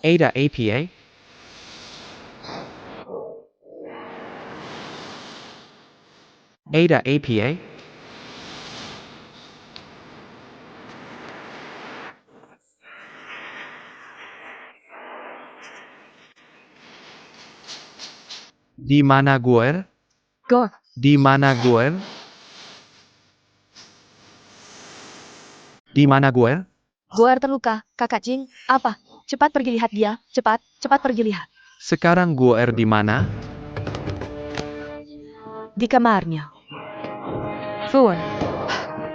Ada APA? Ada APA? Di mana Guer? Go. Di mana Guer? Di mana Guer? Guer terluka, kakak Jing. Apa? Cepat pergi lihat dia. Cepat pergi lihat. Sekarang Guer di mana? Di kamarnya. Fuer.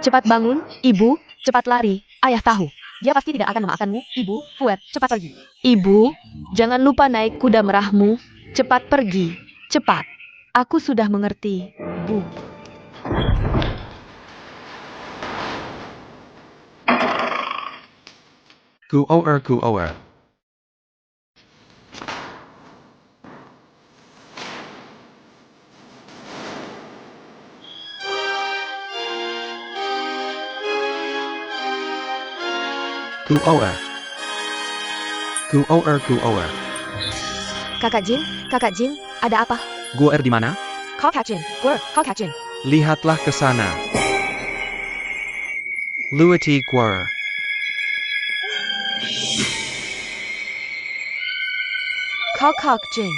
Cepat bangun, ibu. Cepat lari. Ayah tahu. Dia pasti tidak akan memaafkanmu, ibu. Fuer, cepat pergi. Ibu, jangan lupa naik kuda merahmu. Cepat pergi. Cepat. Aku sudah mengerti, Bu. Guer. Guer. Kakak Jing, ada apa? Guer di mana? Kakak Jing, Guer, Kakak Jing. Lihatlah ke sana. Luati Guer. Kakak Jing.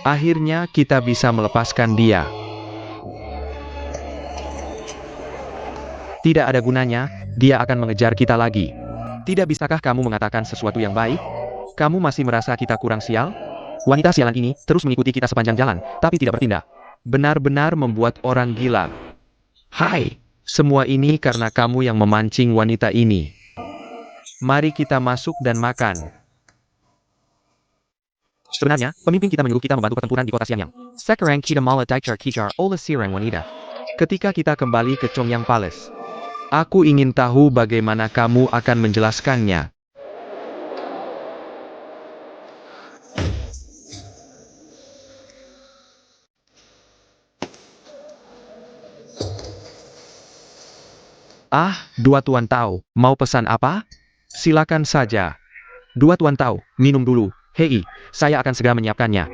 Akhirnya kita bisa melepaskan dia. Tidak ada gunanya, dia akan mengejar kita lagi. Tidak bisakah kamu mengatakan sesuatu yang baik? Kamu masih merasa kita kurang sial? Wanita sialan ini terus mengikuti kita sepanjang jalan, tapi tidak bertindak. Benar-benar membuat orang gila. Hai, semua ini karena kamu yang memancing wanita ini. Mari kita masuk dan makan. Sebenarnya, pemimpin kita menyuruh kita membantu pertempuran di kota Xiangyang. Sekarang kita malah dikejar oleh seorang wanita. Ketika kita kembali ke Chongyang Palace, aku ingin tahu bagaimana kamu akan menjelaskannya. Dua Tuan Tao, mau pesan apa? Silakan saja. Dua Tuan Tao, minum dulu. Hei, saya akan segera menyiapkannya.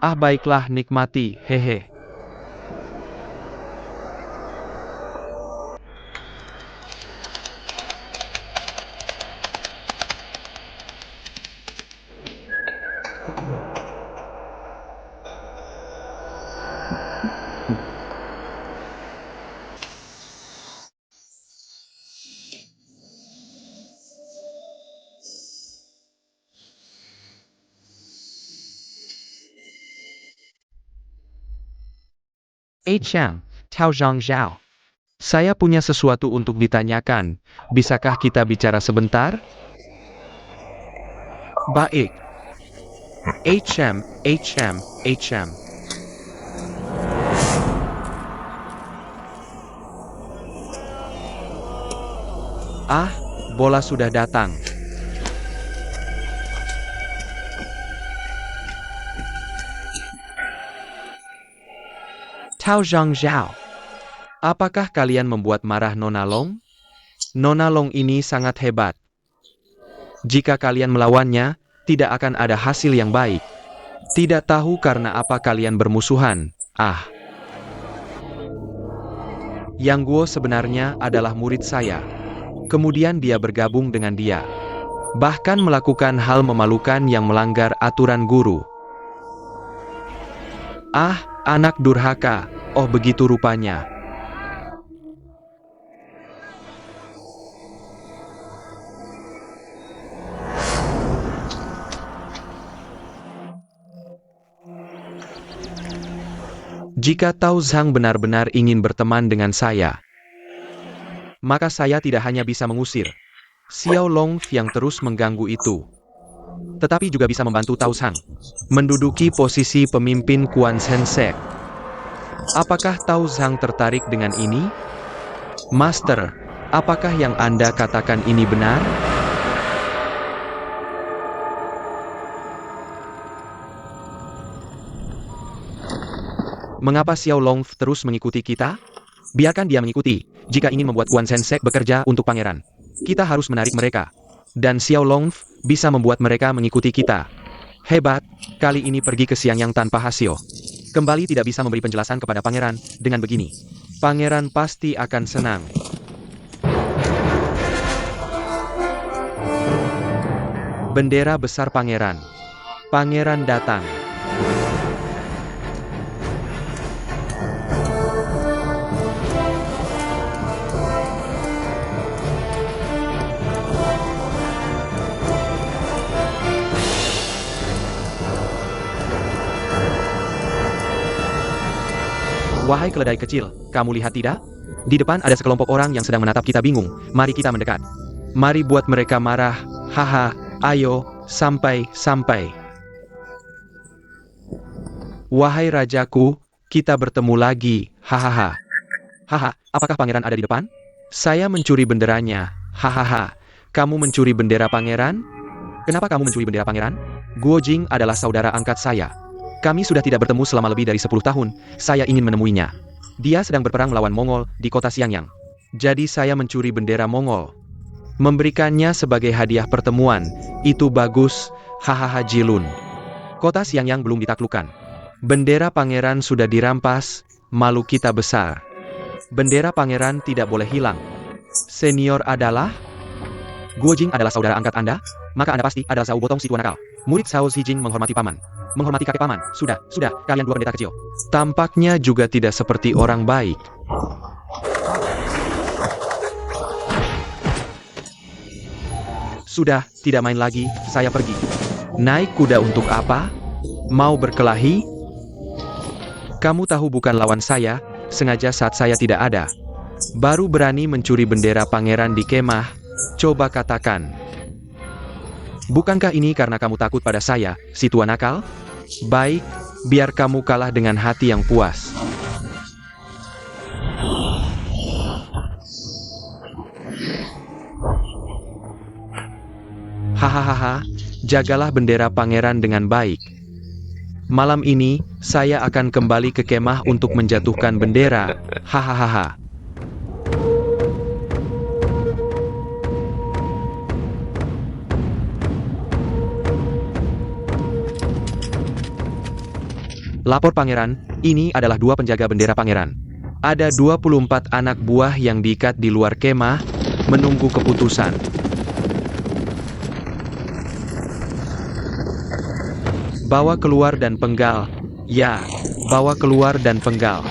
Baiklah, nikmati, hehe. Chang, Tao Zhang Zhao. Saya punya sesuatu untuk ditanyakan. Bisakah kita bicara sebentar? Baik. HM. Bola sudah datang. Tao Zhang Zhao. Apakah kalian membuat marah Nona Long? Nona Long ini sangat hebat. Jika kalian melawannya, tidak akan ada hasil yang baik. Tidak tahu karena apa kalian bermusuhan. Yang Guo sebenarnya adalah murid saya. Kemudian dia bergabung dengan dia. Bahkan melakukan hal memalukan yang melanggar aturan guru. Anak durhaka. Oh, begitu rupanya. Jika Tao Zhang benar-benar ingin berteman dengan saya, maka saya tidak hanya bisa mengusir Xiao Long yang terus mengganggu itu, tetapi juga bisa membantu Tao Zhang menduduki posisi pemimpin Quan Shen Sek. Apakah Tao Zhang tertarik dengan ini? Master, apakah yang Anda katakan ini benar? Mengapa Xiao Long terus mengikuti kita? Biarkan dia mengikuti. Jika ingin membuat Quan Shen Sek bekerja untuk pangeran, kita harus menarik mereka. Dan Xiao Long bisa membuat mereka mengikuti kita. Hebat, kali ini pergi ke Xiangyang tanpa hasil. Kembali tidak bisa memberi penjelasan kepada pangeran. Dengan begini, pangeran pasti akan senang. Bendera besar pangeran. Pangeran datang. Wahai keledai kecil, kamu lihat tidak? Di depan ada sekelompok orang yang sedang menatap kita bingung. Mari kita mendekat. Mari buat mereka marah. Haha, ayo, sampai. Wahai rajaku, kita bertemu lagi. Hahaha. Haha, apakah pangeran ada di depan? Saya mencuri benderanya. Hahaha. Kamu mencuri bendera pangeran? Kenapa kamu mencuri bendera pangeran? Guo Jing adalah saudara angkat saya. Kami sudah tidak bertemu selama lebih dari 10 tahun. Saya ingin menemuinya. Dia sedang berperang melawan Mongol di kota Xiangyang. Jadi saya mencuri bendera Mongol. Memberikannya sebagai hadiah pertemuan. Itu bagus. Hahaha Jilun. Kota Xiangyang belum ditaklukkan. Bendera pangeran sudah dirampas. Malu kita besar. Bendera pangeran tidak boleh hilang. Senior adalah? Guo Jing adalah saudara angkat Anda? Maka Anda pasti adalah Zhao Botong si tua nakal. Murid Zhao Zijing menghormati paman. Menghormati kakek paman. Sudah, kalian dua pendeta kecil. Tampaknya juga tidak seperti orang baik. Sudah, tidak main lagi, saya pergi. Naik kuda untuk apa? Mau berkelahi? Kamu tahu bukan lawan saya, sengaja saat saya tidak ada. Baru berani mencuri bendera pangeran di kemah. Coba katakan. Bukankah ini karena kamu takut pada saya, si tua nakal? Baik, biar kamu kalah dengan hati yang puas. Hahaha, jagalah bendera pangeran dengan baik. Malam ini, saya akan kembali ke kemah untuk menjatuhkan bendera. Hahaha. Lapor pangeran, ini adalah 2 penjaga bendera pangeran. Ada 24 anak buah yang diikat di luar kemah, menunggu keputusan. Bawa keluar dan penggal. Ya, bawa keluar dan penggal.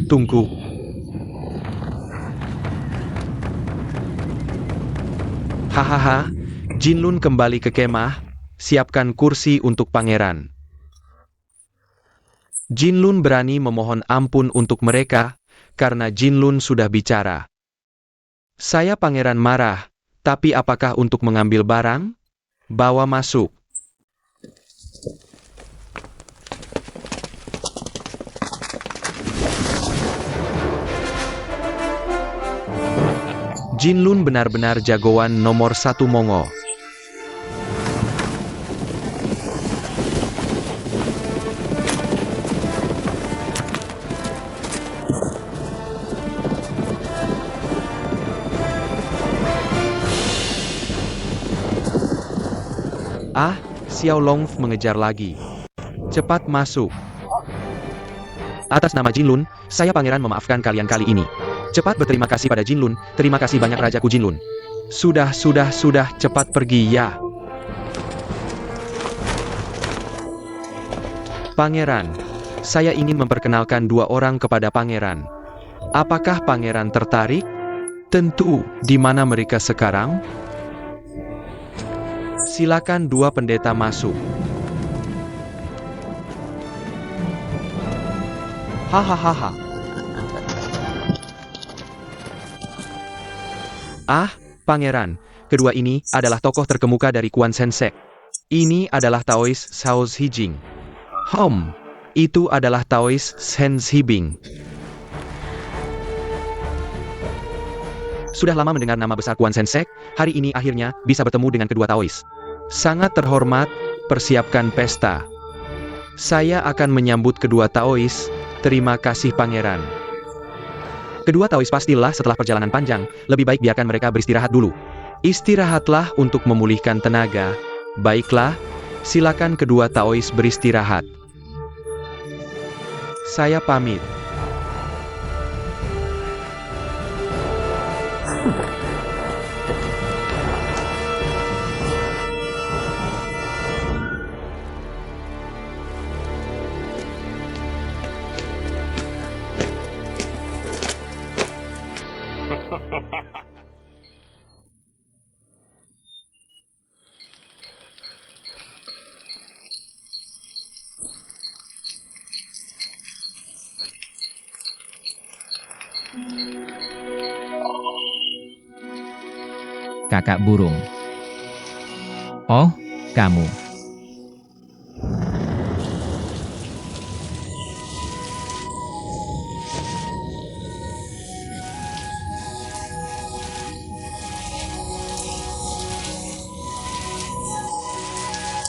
Tunggu. Hahaha, Jinlun kembali ke kemah, siapkan kursi untuk pangeran. Jinlun berani memohon ampun untuk mereka, karena Jinlun sudah bicara. Saya pangeran marah, tapi apakah untuk mengambil barang? Bawa masuk. Jinlun benar-benar jagoan nomor 1 Mongo. Ah, Xiao Long mengejar lagi. Cepat masuk. Atas nama Jinlun, saya pangeran memaafkan kalian kali ini. Cepat berterima kasih pada Jinlun, terima kasih banyak rajaku Jinlun. Sudah, cepat pergi ya. Pangeran, saya ingin memperkenalkan 2 orang kepada pangeran. Apakah pangeran tertarik? Tentu, di mana mereka sekarang? Silakan 2 pendeta masuk. Hahaha. Ah, pangeran, kedua ini adalah tokoh terkemuka dari Quan Sensek. Ini adalah Taois Xiao Hijing. Itu adalah Taois Shen Hibing. Sudah lama mendengar nama besar Quan Sensek, hari ini akhirnya bisa bertemu dengan kedua Taois. Sangat terhormat, persiapkan pesta. Saya akan menyambut kedua Taois, terima kasih pangeran. Kedua Taois pastilah setelah perjalanan panjang, lebih baik biarkan mereka beristirahat dulu. Istirahatlah untuk memulihkan tenaga. Baiklah, silakan kedua Taois beristirahat. Saya pamit. Kakak burung. Oh, kamu.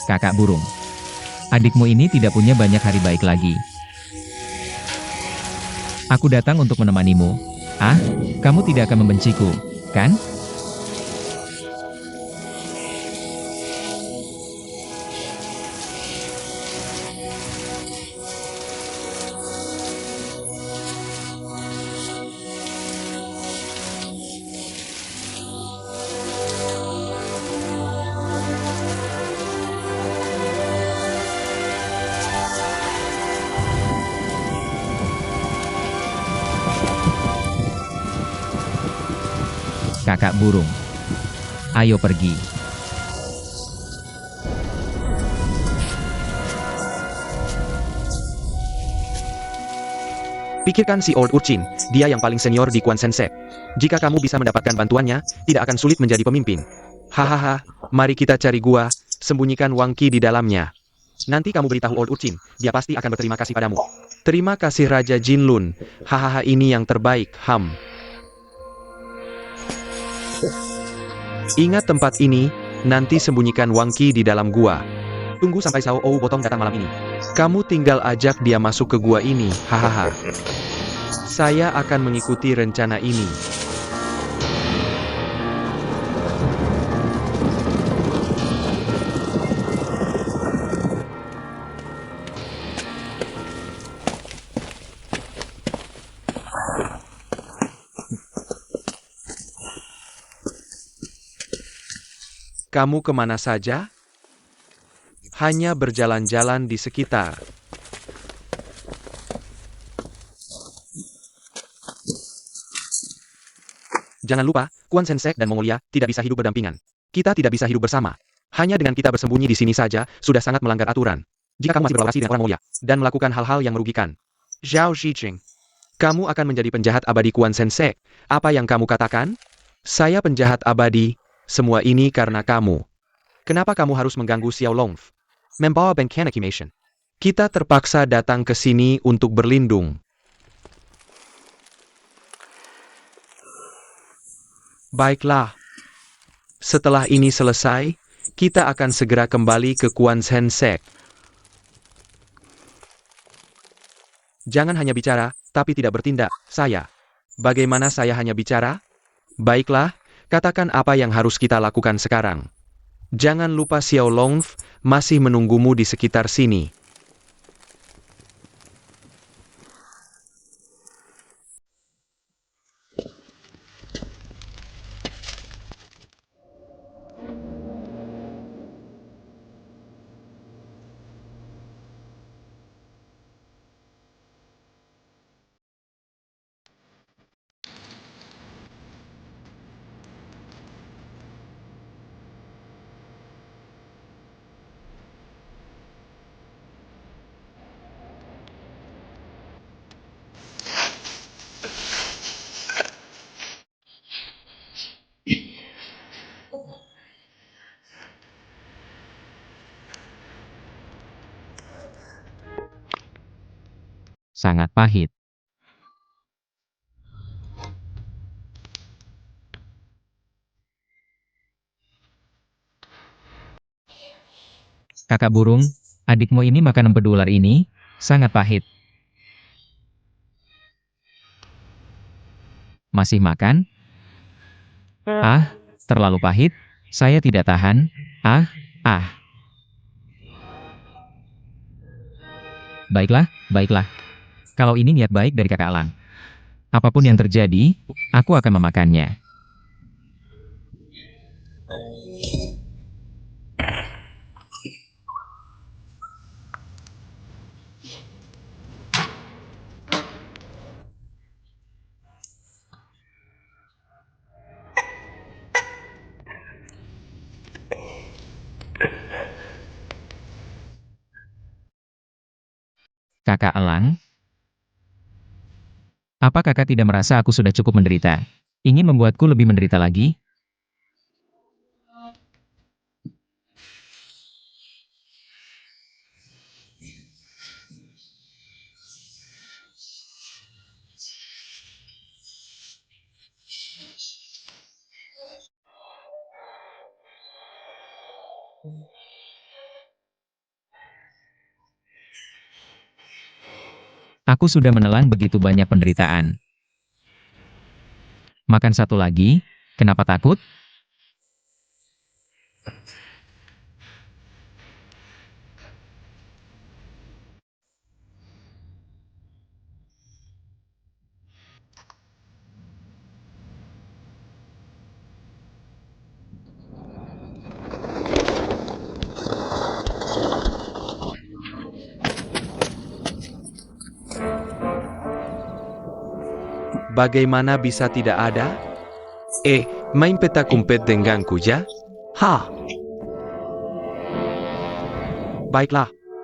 Kakak burung. Adikmu ini tidak punya banyak hari baik lagi. Aku datang untuk menemanimu. Ah, kamu tidak akan membenciku, kan? Kakak burung. Ayo pergi. Pikirkan si Old Urchin, dia yang paling senior di Quan Sensek. Jika kamu bisa mendapatkan bantuannya, tidak akan sulit menjadi pemimpin. Hahaha, Mari kita cari gua, sembunyikan Wang Qi di dalamnya. Nanti kamu beritahu Old Urchin, dia pasti akan berterima kasih padamu. Terima kasih Raja Jinlun. Hahaha, ini yang terbaik, Ingat tempat ini, nanti sembunyikan Wang Qi di dalam gua. Tunggu sampai Sao Ou Botong datang malam ini. Kamu tinggal ajak dia masuk ke gua ini, hahaha. Saya akan mengikuti rencana ini. Kamu kemana saja? Hanya berjalan-jalan di sekitar. Jangan lupa, Quan Sensei dan Mongolia tidak bisa hidup berdampingan. Kita tidak bisa hidup bersama. Hanya dengan kita bersembunyi di sini saja, sudah sangat melanggar aturan. Jika kamu masih berrelasi dengan orang Mongolia, dan melakukan hal-hal yang merugikan. Zhao Ziqing, kamu akan menjadi penjahat abadi Quan Sensei. Apa yang kamu katakan? Saya penjahat abadi, semua ini karena kamu. Kenapa kamu harus mengganggu Xiao Longf? Membawa Bencana Kimation. Kita terpaksa datang ke sini untuk berlindung. Baiklah. Setelah ini selesai, kita akan segera kembali ke Quan Sensei. Jangan hanya bicara, tapi tidak bertindak, saya. Bagaimana saya hanya bicara? Baiklah, katakan apa yang harus kita lakukan sekarang. Jangan lupa Xiao Longf masih menunggumu di sekitar sini. Sangat pahit. Kakak burung, adikmu ini makan empedu ular ini, sangat pahit. Masih makan? Ah, terlalu pahit, saya tidak tahan. Baiklah, baiklah. Kalau ini niat baik dari kakak Lang. Apapun yang terjadi, aku akan memakannya. Kakak Elang? Apa kakak tidak merasa aku sudah cukup menderita? Ingin membuatku lebih menderita lagi? Aku sudah menelan begitu banyak penderitaan. Makan satu lagi, kenapa takut? Bagaimana bisa tidak ada? Main peta kumpet denganku ya? Baiklah,